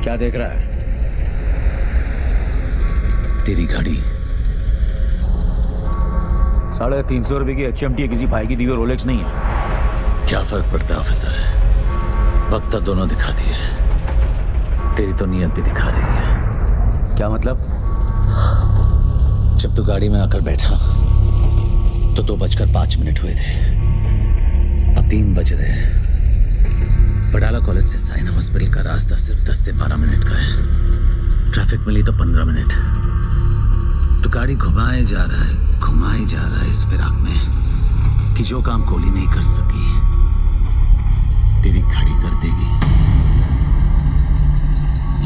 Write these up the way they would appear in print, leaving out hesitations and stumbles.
क्या देख रहा है? तेरी घड़ी। 350 रुपए की HMT है, किसी भाई की दी हुई रोलेक्स नहीं है। क्या फर्क पड़ता है ऑफिसर, वक्त तो दोनों दिखाती है। तेरी तो नीयत भी दिखा रही है। क्या मतलब? जब तू गाड़ी में आकर बैठा तो 2:05 हुए थे। अब 3 बज रहे हैं। पडाला कॉलेज से साइना हॉस्पिटल का रास्ता सिर्फ 10 से 12 मिनट का है। ट्रैफिक मिली तो 15 मिनट। तो गाड़ी घुमाए जा रहा है इस फिराक में कि जो काम गोली नहीं कर सकी तेरी घड़ी कर देगी।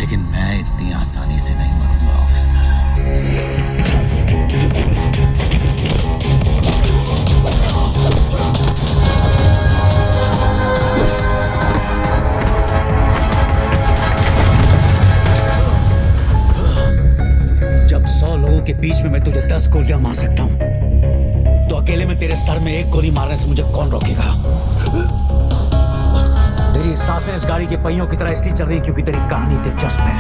लेकिन मैं इतनी आसानी से नहीं मरूंगा ऑफिसर। जब 100 लोगों के बीच में मैं तुझे 10 गोलियां मार सकता हूं, तो अकेले में तेरे सर में 1 गोली मारने से मुझे कौन रोकेगा? तेरी सांसें इस गाड़ी के पहियों की तरह इसलिए चल रही क्योंकि तेरी कहानी दिलचस्प है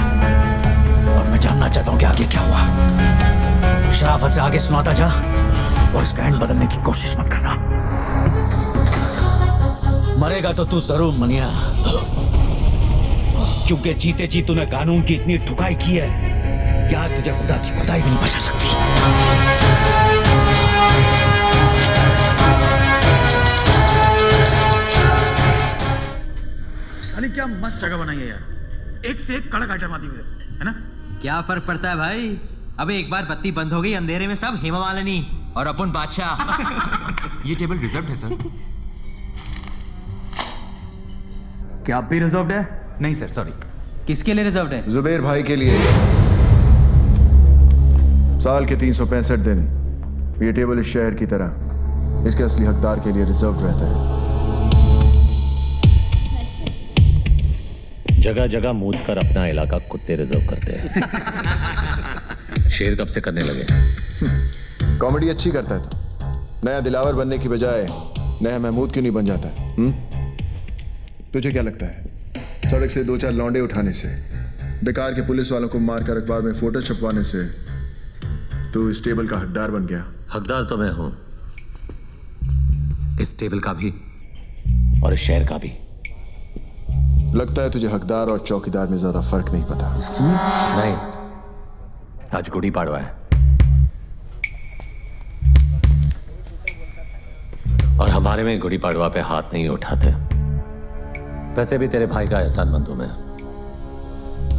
और मैं जानना चाहता हूं कि आगे क्या हुआ। शराफत से आगे सुनाता जा और इसका एंड बदलने की कोशिश मत करना। मरेगा तो तू जरूर मनिया, क्योंकि जीते जी तूने कानून की इतनी ठुकाई की है कि आज तुझे खुदा की खुदाई भी नहीं बचा सकती। साली क्या मस्त जगह बनाई है यार, एक से एक कड़क आइटम आती हुई है ना। क्या फर्क पड़ता है भाई, अबे एक बार बत्ती बंद हो गई, अंधेरे में सब हेमा मालिनी और अपन बादशाह। ये टेबल रिजर्व्ड है सर। क्या आप भी रिजर्व्ड है? नहीं सर, सॉरी। किसके लिए रिजर्व्ड है? जुबेर भाई के लिए। साल के 365 दिन ये टेबल इस शहर की तरह इसके असली हकदार के लिए रिजर्व रहता है। जगह जगह मूत कर अपना इलाका कुत्ते रिजर्व करते हैं। शेर कब से करने लगे? कॉमेडी अच्छी करता है तो नया दिलावर बनने की बजाय नया महमूद क्यों नहीं बन जाता है? तुझे क्या लगता है सड़क से 2-4 लौंडे उठाने से, बेकार के पुलिस वालों को मारकर अखबार में फोटो छपवाने से तू इस टेबल का हकदार बन गया? हकदार तो मैं हूं, इस टेबल का भी और इस शहर का भी। लगता है तुझे हकदार और चौकीदार में ज्यादा फर्क नहीं पता। नहीं, आज गुड़ी पाड़वा है और हमारे में गुड़ी पाड़वा पे हाथ नहीं उठाते। वैसे भी तेरे भाई का एहसानमंद हूं मैं।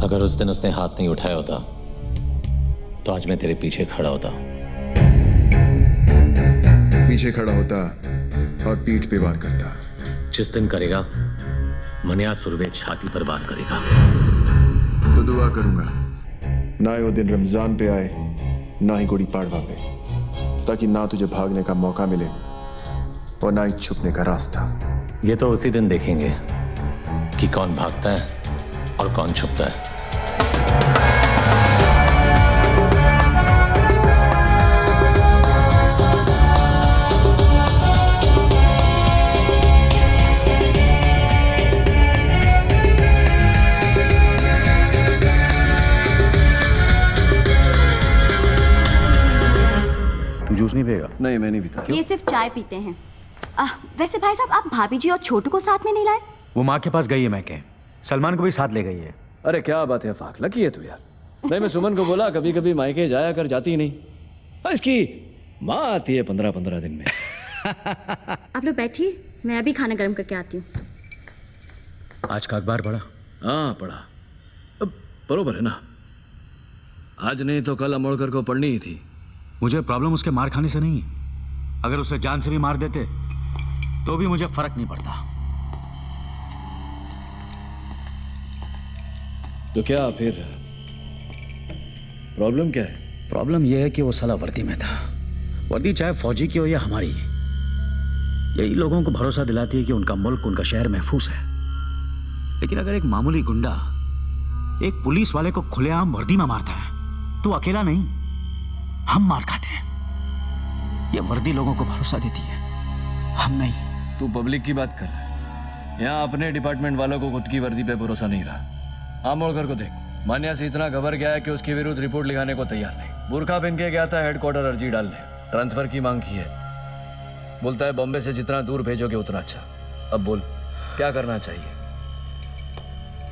अगर उस दिन उसने हाथ नहीं उठाया होता तो आज मैं तेरे पीछे खड़ा होता। पीछे खड़ा होता और पीठ पे वार करता। जिस दिन करेगा मनिया सुरवे छाती पर वार करेगा। तो दुआ करूंगा ना ही वो दिन रमजान पे आए ना ही गुड़ी पाड़वा पे, ताकि ना तुझे भागने का मौका मिले और ना ही छुपने का रास्ता। ये तो उसी दिन देखेंगे कि कौन भागता है और कौन छुपता है। जूस नहीं पिएगा? नहीं, मैं नहीं पीता। ये सिर्फ चाय पीते हैं। वैसे भाई साहब, आप भाभी जी और छोटू को साथ में नहीं लाए? वो माँ के पास गई है, मैं के सलमान को भी साथ ले गई है। अरे क्या बात है, फाक लकी है तू यार। नहीं, मैं सुमन को बोला कभी कभी मायके जाया कर, जाती नहीं। इसकी माँ आती है 15-15 दिन में। आप लोग बैठिए, मैं अभी खाना गर्म करके आती हूँ। आज का अखबार पढ़ा? हाँ पढ़ा। अब बरोबर है ना, आज नहीं तो कल अमोड़कर को पढ़नी ही थी। मुझे प्रॉब्लम उसके मार खाने से नहीं है। अगर उसे जान से भी मार देते तो भी मुझे फर्क नहीं पड़ता। तो क्या फिर प्रॉब्लम क्या है? प्रॉब्लम यह है कि वो साला वर्दी में था। वर्दी चाहे फौजी की हो या हमारी, यही लोगों को भरोसा दिलाती है कि उनका मुल्क, उनका शहर महफूज है। लेकिन अगर एक मामूली गुंडा एक पुलिस वाले को खुलेआम वर्दी में मारता है तो अकेला नहीं, हम मार खाते हैं। ये वर्दी लोगों को भरोसा देती है, हम नहीं। तू पब्लिक की बात कर रहा है। यहाँ अपने डिपार्टमेंट वालों को खुद की वर्दी पे भरोसा नहीं रहा। हाँ मोड़कर को देख, मान्या से इतना घबर गया है कि उसके विरुद्ध रिपोर्ट लिखाने को तैयार नहीं। बुरखा पहन के गया था हेडक्वार्टर अर्जी डालने, ट्रांसफर की मांग की है। बोलता है बॉम्बे से जितना दूर भेजोगे उतना अच्छा। अब बोल क्या करना चाहिए?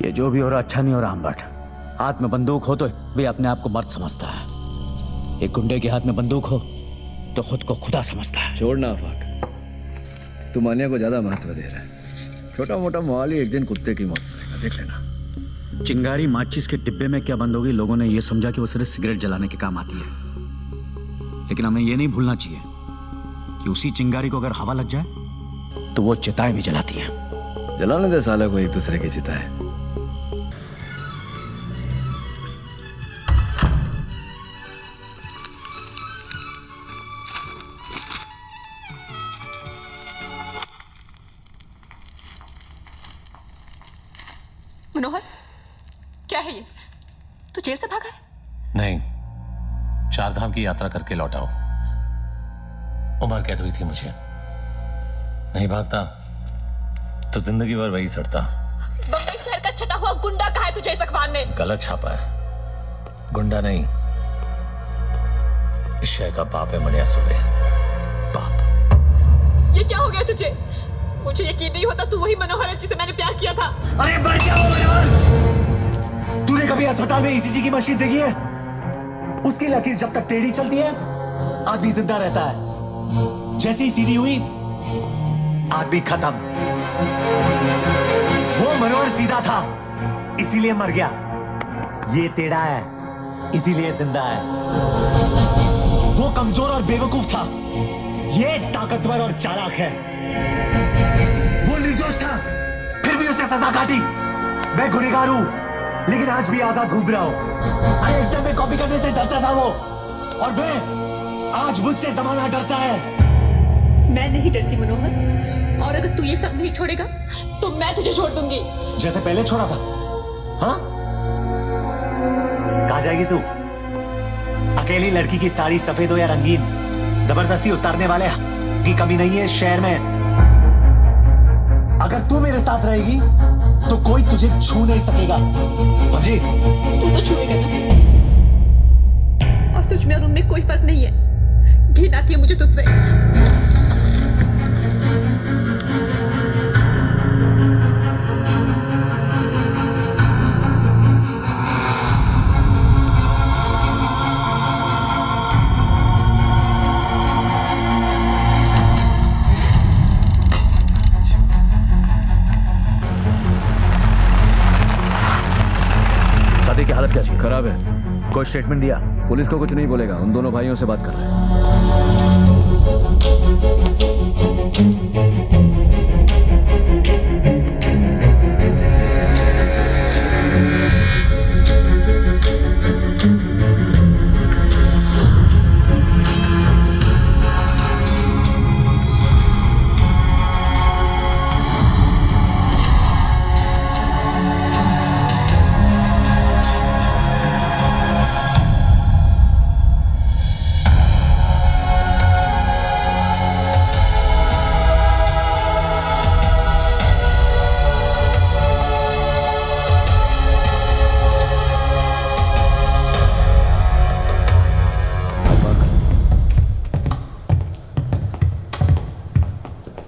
ये जो भी हो रहा अच्छा नहीं हो रहा अम्बट। हाथ में बंदूक हो तो भी अपने आप को मर्द समझता है, एक गुंडे के हाथ में बंदूक हो तो खुद को खुदा समझता है। छोड़ना आफाक, तू मान्या को ज्यादा महत्व दे रहा है। छोटा मोटा मोहाली एक दिन कुत्ते की मौत करेगा, देख लेना। चिंगारी माचिस के डिब्बे में क्या बंद होगी, लोगों ने ये समझा कि वो सिर्फ सिगरेट जलाने के काम आती है, लेकिन हमें ये नहीं भूलना चाहिए कि उसी चिंगारी को अगर हवा लग जाए तो वो चिताएं भी जलाती है। जलाने दे साले को एक दूसरे की चिताएं। मनोहर, क्या है ये? तू जेल से भागा है? नहीं, चारधाम की यात्रा करके लौटा हूं। उम्र कैद हुई थी मुझे। नहीं भागता तो जिंदगी भर वही सड़ता। बम्बई शहर का छटा हुआ गुंडा कहा है तुझे इस अखबार ने? गलत छापा है, गुंडा नहीं, इस शहर का बाप है मनिया सुबे। बाप। ये क्या हो गया तुझे? मुझे यकीन नहीं होता तू वही मनोहर है जिसे मैंने प्यार किया था। अरे मर जाओ यार! तूने कभी अस्पताल में ईसीजी की मशीन देखी है? उसकी लकीर जब तक टेढ़ी चलती है आदमी जिंदा रहता है, जैसे ही सीधी हुई आदमी खत्म। वो मनोहर सीधा था इसीलिए मर गया, ये टेढ़ा है इसीलिए जिंदा है। वो कमजोर और बेवकूफ था, ये ताकतवर और चालाक है। वो निर्दोष था फिर भी उसे सजा काटी। मैं गुनहगार हूं लेकिन आज भी आजाद घूम रहा हूं। एग्जाम में कॉपी करने से डरता था वो, और मैं आज मुझसे जमाना डरता है। मैं नहीं डरती मनोहर, और अगर तू ये सब नहीं छोड़ेगा तो मैं तुझे छोड़ दूंगी। जैसे पहले छोड़ा था। हाँ, कहां जाएगी तू? अकेली लड़की की साड़ी सफेद हो या रंगीन, जबरदस्ती उतारने वाले की कमी नहीं है शहर में। अगर तू मेरे साथ रहेगी तो कोई तुझे छू नहीं सकेगा, समझी? तू तो छुएगा ना, और तुझ में और उनमें कोई फर्क नहीं है। घिन आती है मुझे तुझसे। शादी की हालत कैसी है? खराब है। कोई स्टेटमेंट दिया? पुलिस को कुछ नहीं बोलेगा, उन दोनों भाइयों से बात कर रहे हैं।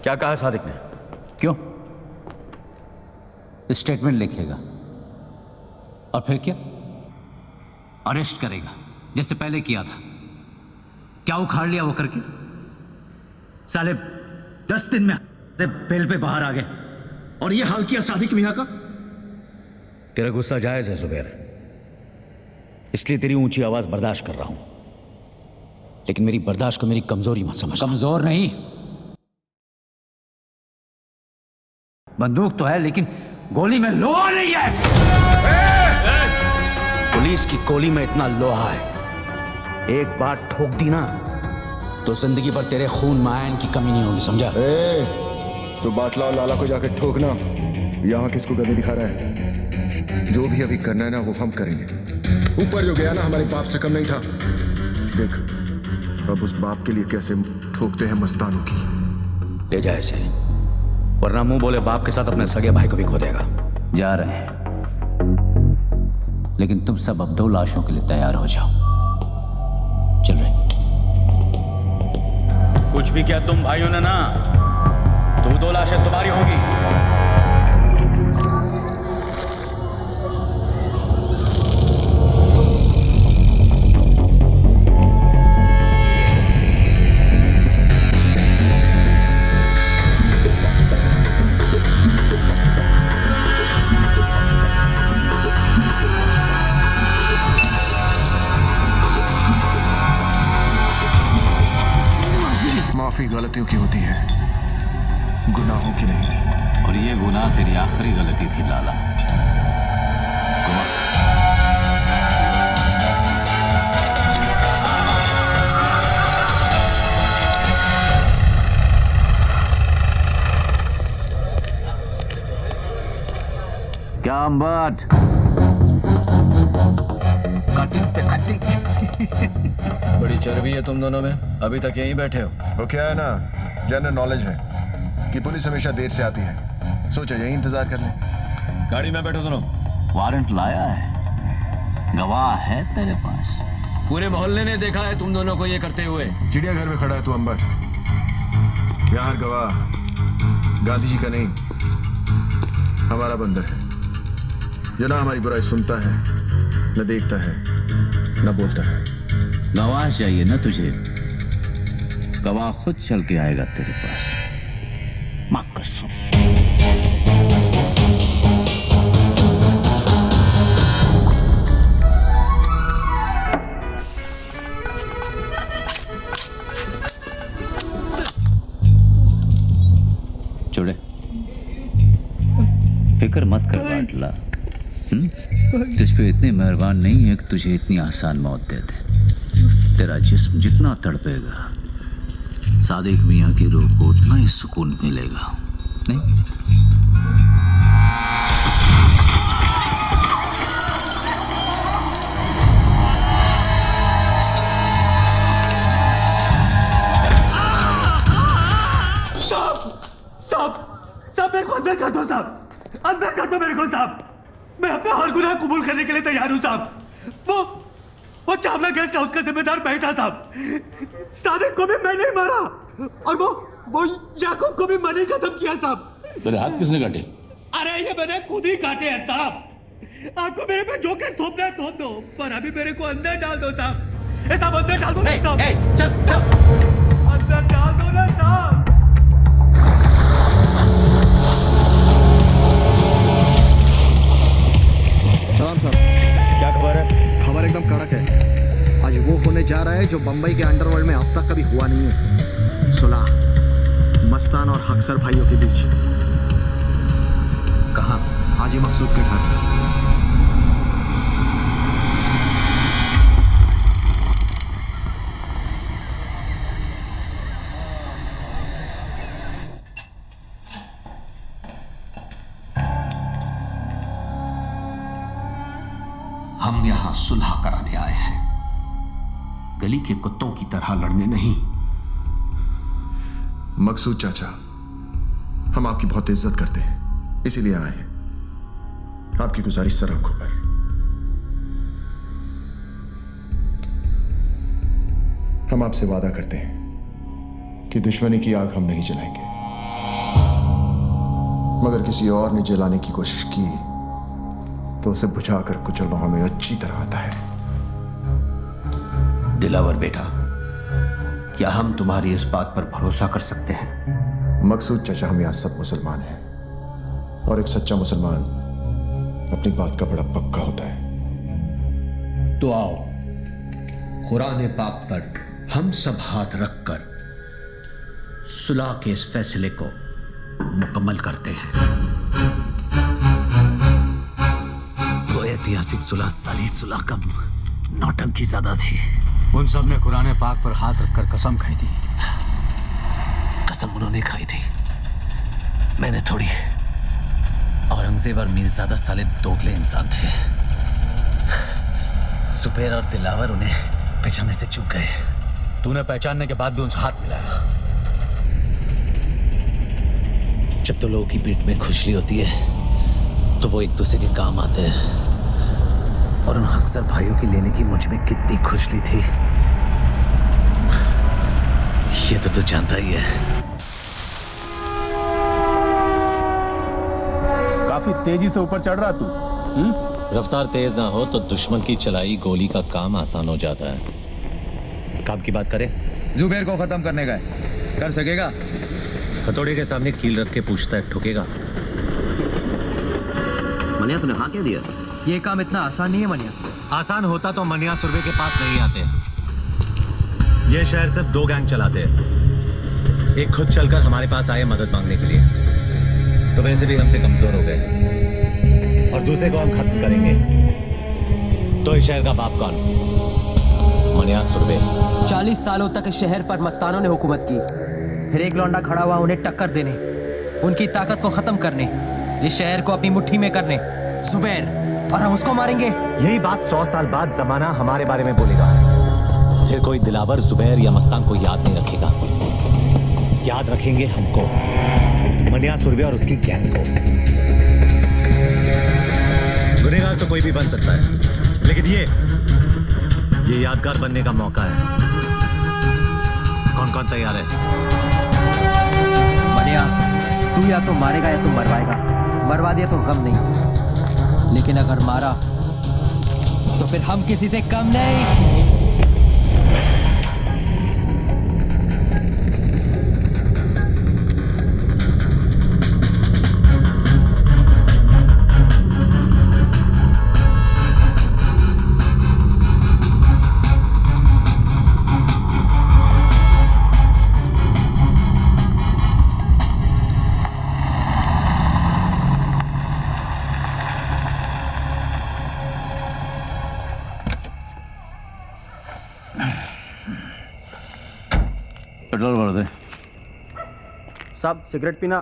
क्या कहा सादिक ने? क्यों? स्टेटमेंट लिखेगा और फिर क्या? अरेस्ट करेगा जैसे पहले किया था। क्या उखाड़ लिया वो करके? साले 10 दिन में बेल पे बाहर आ गए और ये हाल किया सादिक मियां का। तेरा गुस्सा जायज है जुबैर, इसलिए तेरी ऊंची आवाज बर्दाश्त कर रहा हूं, लेकिन मेरी बर्दाश्त को मेरी कमजोरी मत समझ। कमजोर नहीं, बंदूक तो है लेकिन गोली में लोहा नहीं है। पुलिस की गोली में इतना लोहा है, एक बार ठोक दी ना तो जिंदगी भर तेरे खून में आयन की कमी नहीं होगी, समझा? तो बाटला और लाला को जाकर ठोकना। यहाँ किसको गमी दिखा रहा है? जो भी अभी करना है ना वो हम करेंगे। ऊपर जो गया ना हमारे बाप से कम नहीं था। देख अब उस बाप के लिए कैसे ठोकते हैं मस्तानों की। ले जा इसे, वरना मुंह बोले बाप के साथ अपने सगे भाई को भी खो देगा। जा रहे हैं। लेकिन तुम सब अब 2 लाशों के लिए तैयार हो जाओ। चल रहे। कुछ भी किया तुम भाइयों ने ना, तो 2 लाशें तुम्हारी होगी। माफी गलतियों की होती है, गुनाहों की नहीं। और ये गुनाह तेरी आखिरी गलती थी लाला। क्या अम्बट? कटिंग पे कटिंग। बड़ी चर्बी है तुम दोनों में, अभी तक यहीं बैठे हो। वो क्या है ना, जनरल नॉलेज है कि पुलिस हमेशा देर से आती है, सोचा यही इंतजार कर ले। गाड़ी में बैठो दोनों। वारंट लाया है, गवाह है तेरे पास। पूरे मोहल्ले ने देखा है तुम दोनों को ये करते हुए। चिड़ियाघर में खड़ा है तू अंबर, यहाँ हर गवाह गांधी जी का नहीं, हमारा बंदर है, जो ना हमारी बुराई सुनता है, न देखता है, न बोलता है। गवाह चाहिए ना तुझे? गवाह खुद चल के आएगा तेरे पास। माँ कसम। छोड़े, फिक्र मत कर बाटला। तुझ पे इतने मेहरबान नहीं है कि तुझे इतनी आसान मौत दे दे। तेरा जिस्म जितना तड़पेगा, सादिक मियाँ की रूह को उतना ही सुकून मिलेगा, नहीं? साहब मेरे को अंदर कर दो साहब, अंदर कर दो मेरे को साहब। मैं अपना हर गुनाह कबूल करने के लिए तैयार हूँ साहब। वो चावला गेस्ट हाउस का जिम्मेदार बैठा साहब, सादिक को भी मैंने ही मारा और वो याकूब को भी मैंने खत्म किया साहब। तेरे हाथ किसने काटे? अरे ये मैंने खुद ही काटे हैं साहब। आपको मेरे पे जो केस थोपना है थोप दो, पर अभी मेरे को अंदर डाल दो साहब। ए साहब अंदर डाल दो ना साहब, अंदर डाल दो ना साहब। सलाम साहब। क्या खबर है? खबर एकदम कड़क है। आज वो होने जा रहा है जो बंबई के अंडरवर्ल्ड में अब तक कभी हुआ नहीं है। सुलह मस्तान और हक्सर भाइयों के बीच। कहाँ? हाजी मकसूद के घर। हम यहां सुलह कराने आए हैं, गली के कुत्तों की तरह लड़ने नहीं। मकसूद चाचा, हम आपकी बहुत इज्जत करते हैं, इसीलिए आए हैं। आपकी गुजारिश सर आंखों पर। हम आपसे वादा करते हैं कि दुश्मनी की आग हम नहीं जलाएंगे, मगर किसी और ने जलाने की कोशिश की तो उसे बुझाकर कुचलना हमें अच्छी तरह आता है। दिलावर बेटा, क्या हम तुम्हारी इस बात पर भरोसा कर सकते हैं? मकसूद चाचा, हम यहाँ सब मुसलमान हैं और एक सच्चा मुसलमान अपनी बात का बड़ा पक्का होता है। तो आओ, कुरान पाक पर हम सब हाथ रखकर सुलह के इस फैसले को मुकम्मल करते हैं। वो ऐतिहासिक सुलह साली सुलह कम नौटंकी ज्यादा थी। उन सब ने कुरान पाक पर हाथ रखकर कसम खाई थी। कसम उन्होंने खाई थी, मैंने थोड़ी। औरंगजेब और मीरजादा साले दोगले इंसान थे। सुपेर और दिलावर उन्हें पहचानने से चूक गए। तूने पहचानने के बाद भी उनसे हाथ मिलाया। जब तो लोगों की पीठ में खुजली होती है तो वो एक दूसरे के काम आते हैं, और उन अक्सर भाइयों की लेने की मुझ में कितनी खुजली थी, ये तो तू जानता ही है। काफी तेजी से ऊपर चढ़ रहा तू। रफ्तार तेज ना हो तो दुश्मन की चलाई गोली का काम आसान हो जाता है। काम की बात करें, जुबेर को खत्म करने का है, कर सकेगा? हथौड़े के सामने कील रख के पूछता है, ठुकेगा? मनिया तूने हाँ क्या दिया? ये काम इतना आसान नहीं है मनिया। आसान होता तो मनिया सुरभि के पास नहीं आते। ये शहर सिर्फ 2 गैंग चलाते हैं। एक खुद चलकर हमारे पास आए मदद मांगने के लिए, तो वैसे भी हमसे कमजोर हो गए, और दूसरे को हम खत्म करेंगे। तो इस शहर का बाप कौन? मनिया सुरभि। 40 सालों तक इस शहर पर मस्तानों ने हुकूमत की, फिर एक लौंडा खड़ा हुआ उन्हें टक्कर देने, उनकी ताकत को खत्म करने, इस शहर को अपनी मुट्ठी में करने। जुबैर, और हम उसको मारेंगे। यही बात 100 साल बाद जमाना हमारे बारे में बोलेगा, फिर कोई दिलावर, जुबैर या मस्तान को याद नहीं रखेगा। याद रखेंगे हमको, मनिया सुरभि और उसकी गैंग को। गुनहगार तो कोई भी बन सकता है, लेकिन ये यादगार बनने का मौका है। कौन कौन तैयार है? मनिया, तू या तो मारेगा या तो मरवाएगा। मरवा दिया तो गम नहीं, लेकिन अगर मारा तो फिर हम किसी से कम नहीं। पेट्रोल भर दे। साहब सिगरेट पीना